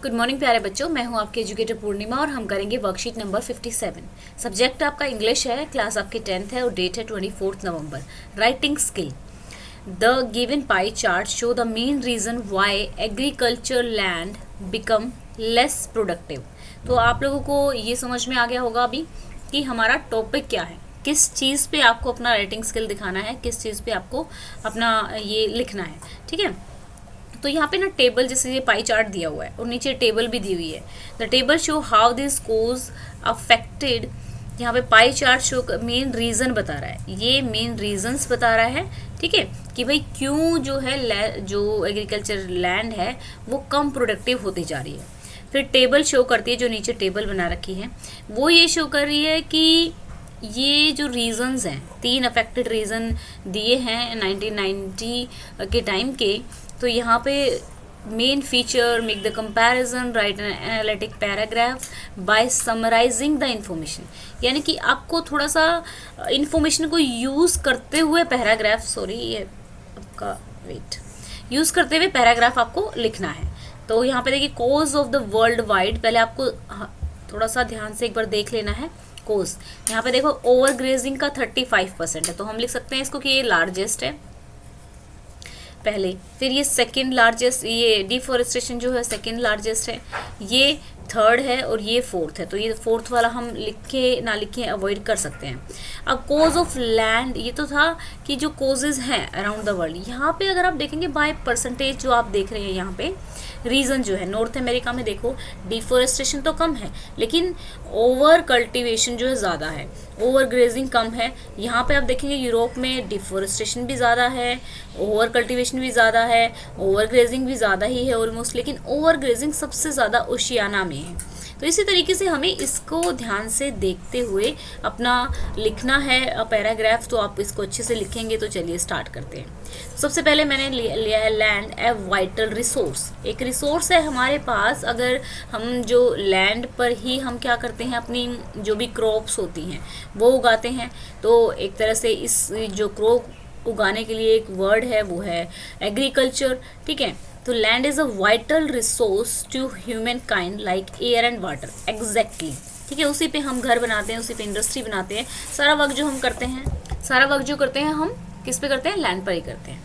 Good morning प्यारे बच्चों, मैं हूं आपके एजुकेटर पूर्णिमा और हम करेंगे वर्कशीट नंबर 57। सब्जेक्ट आपका इंग्लिश है, क्लास आपकी 10th है और डेट है 24 नवंबर। Writing skill. The given pie chart show the main reason why agriculture land become less productive. तो आप लोगों को ये समझ में आ गया होगा अभी कि हमारा टॉपिक क्या है, किस चीज़ पे आपको अपना राइटिंग स्किल दिखाना है, किस चीज़ पे आपको अपना ये लिखना है। ठीक है, तो यहाँ पे ना टेबल जैसे ये पाई चार्ट दिया हुआ है और नीचे टेबल भी दी हुई है। The table show how this cause affected. यहाँ पे pie chart show main reason बता रहा है, ये मेन रीजंस बता रहा है। ठीक है, कि भाई क्यों जो है जो एग्रीकल्चर लैंड है वो कम प्रोडक्टिव होती जा रही है। फिर टेबल शो करती है, जो नीचे टेबल बना रखी है वो ये शो कर रही है कि ये जो रीजंस हैं, 3 अफेक्टेड रीजन दिए हैं 1990 के टाइम के। तो यहाँ पे main feature make the comparison, write an analytic paragraph by summarising the information. यानी कि आपको थोड़ा सा इंफॉर्मेशन को यूज़ करते हुए पैराग्राफ, सॉरी ये आपका वेट, यूज़ करते हुए पैराग्राफ आपको लिखना है। तो यहाँ पे देखिए cause of the world wide, पहले आपको थोड़ा सा ध्यान से एक बार देख लेना है। कोज यहाँ पे देखो ओवर ग्रेजिंग का 35% है, तो हम लिख सकते हैं इसको कि ये लार्जेस्ट है पहले। फिर ये सेकंड लार्जेस्ट, ये डिफॉरेस्टेशन जो है सेकंड लार्जेस्ट है, ये थर्ड है और ये फोर्थ है। तो ये फोर्थ वाला हम लिखे ना लिखे अवॉइड कर सकते हैं। अब कोज ऑफ लैंड, ये तो था कि जो कोजेज हैं अराउंड द वर्ल्ड। यहाँ पे अगर आप देखेंगे बाय परसेंटेज जो आप देख रहे हैं यहाँ पे रीजन जो है, नॉर्थ अमेरिका में देखो डिफॉरेस्टेशन तो कम है लेकिन ओवर कल्टीवेशन जो है ज़्यादा है, ओवर ग्रेजिंग कम है। यहाँ पे आप देखेंगे यूरोप में डिफॉरेस्टेशन भी ज़्यादा है, ओवर कल्टीवेशन भी ज़्यादा है, ओवर ग्रेजिंग भी ज़्यादा ही है ऑलमोस्ट, लेकिन ओवर ग्रेजिंग सबसे ज़्यादा ओशियाना में है। तो इसी तरीके से हमें इसको ध्यान से देखते हुए अपना लिखना है पैराग्राफ। तो आप इसको अच्छे से लिखेंगे। तो चलिए स्टार्ट करते हैं। सबसे पहले मैंने लिया है लैंड ए वाइटल रिसोर्स। एक रिसोर्स है हमारे पास। अगर हम जो लैंड पर ही हम क्या करते हैं, अपनी जो भी क्रॉप्स होती हैं वो उगाते हैं, तो एक तरह से इस जो क्रॉप उगाने के लिए एक वर्ड है वो है एग्रीकल्चर। ठीक है, तो land is a vital resource to humankind like air and water. Exactly, ठीक है, उसी पे हम घर बनाते हैं, उसी पे इंडस्ट्री बनाते हैं। सारा वर्क जो हम करते हैं, सारा वर्क जो करते हैं हम किस पे करते हैं, लैंड पर ही करते हैं।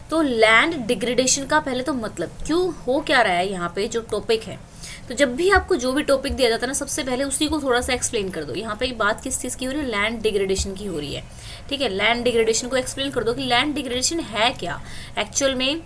तो लैंड डिग्रेडेशन का पहले तो मतलब क्यों हो क्या रहा है यहाँ पे जो टॉपिक है। तो जब भी आपको जो भी टॉपिक दिया जाता है ना, सबसे पहले उसी को थोड़ा सा एक्सप्लेन कर दो। यहाँ पे बात किस चीज़ की हो रही है, लैंड डिग्रेडेशन की हो रही है। ठीक है, लैंड डिग्रेडेशन को एक्सप्लेन कर दो कि लैंड डिग्रेडेशन है क्या एक्चुअल में।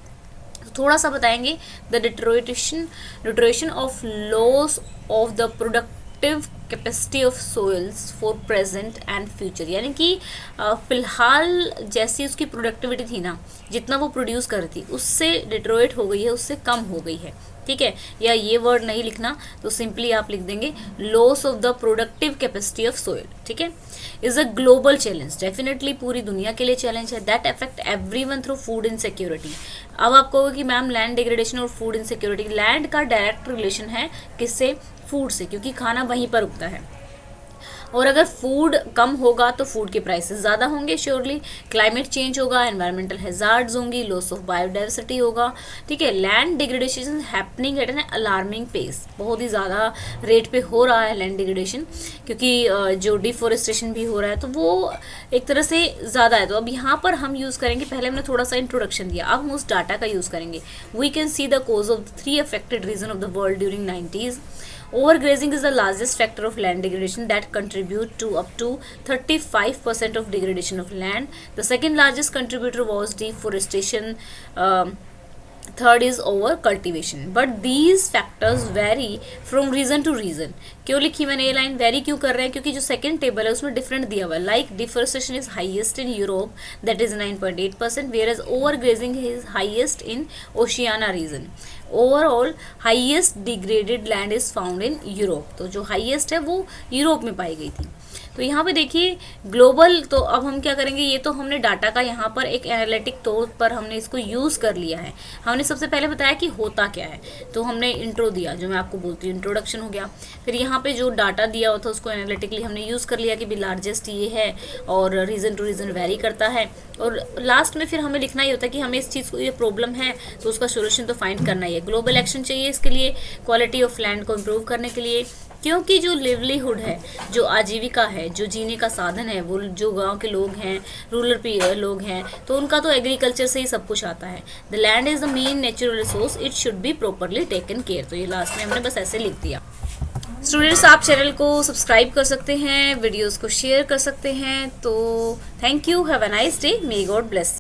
थोड़ा सा बताएंगे the deterioration of loss of the productive capacity of soils for present and future. यानी कि फिलहाल जैसी उसकी प्रोडक्टिविटी थी ना, जितना वो प्रोड्यूस कर रही थी उससे डिट्रोइट हो गई है, उससे कम हो गई है। ठीक है, या ये वर्ड नहीं लिखना तो सिंपली आप लिख देंगे loss of the productive capacity of soil. ठीक है, is a global challenge, definitely पूरी दुनिया के लिए चैलेंज है। That affect everyone through food insecurity. अब आप कहोगे कि मैम लैंड डिग्रेडेशन और फूड इनसिक्योरिटी, लैंड का डायरेक्ट रिलेशन है किससे, फूड से, क्योंकि खाना वहीं पर उगता है। और अगर फूड कम होगा तो फूड के प्राइसेस ज़्यादा होंगे श्योरली, क्लाइमेट चेंज होगा, एनवायरमेंटल हैजार्ड्स होंगी, लॉस ऑफ बायोडाइवर्सिटी होगा। ठीक है, land degradation happening at an alarming pace, बहुत ही ज़्यादा रेट पे हो रहा है लैंड डिग्रेडेशन, क्योंकि जो डिफॉरेस्टेशन भी हो रहा है तो वो एक तरह से ज़्यादा है। तो अब यहाँ पर हम यूज़ करेंगे, पहले हमने थोड़ा सा इंट्रोडक्शन दिया, अब हम उस डाटा का यूज़ करेंगे। We can see the cause of 3 affected region of the world during 90s. Overgrazing is the largest factor of land degradation that contribute to up to 35% of degradation of land. The second largest contributor was deforestation. Third is over cultivation. But these factors vary from region to region. क्यों लिखी मैंने ये line, very क्यों कर रहे हैं, क्योंकि जो सेकंड टेबल है उसमें डिफरेंट दिया हुआ है। Like deforestation is highest in Europe, that is 9.8%, whereas overgrazing is highest in Oceania region. Overall highest degraded land is found in Europe. तो जो हाईएस्ट है वो यूरोप में पाई गई थी। तो यहाँ पे देखिए ग्लोबल, तो अब हम क्या करेंगे, ये तो हमने डाटा का यहाँ पर एक एनालिटिक तौर पर हमने इसको यूज़ कर लिया है। हमने सबसे पहले बताया कि होता क्या है, तो हमने इंट्रो दिया, जो मैं आपको बोलती हूँ इंट्रोडक्शन हो गया। फिर यहाँ पे जो डाटा दिया हुआ था उसको एनालिटिकली हमने यूज़ कर लिया कि भी लार्जेस्ट ये है और रीजन टू रीजन वेरी करता है। और लास्ट में फिर हमें लिखना ही होता है कि हमें इस चीज़ को, ये प्रॉब्लम है तो उसका सोल्यूशन तो फाइंड करना ही है। ग्लोबल एक्शन चाहिए इसके लिए, क्वालिटी ऑफ लैंड को इम्प्रूव करने के लिए, क्योंकि जो लिवलीहुड है, जो आजीविका है, जो जीने का साधन है, वो जो गांव के लोग हैं, रूरल लोग हैं, तो उनका तो एग्रीकल्चर से ही सब कुछ आता है। The land is the main natural resource, it should be properly taken care. तो ये लास्ट में हमने बस ऐसे लिख दिया। स्टूडेंट्स, आप चैनल को सब्सक्राइब कर सकते हैं, वीडियोस को शेयर कर सकते हैं। तो thank you, have a nice day, may God bless.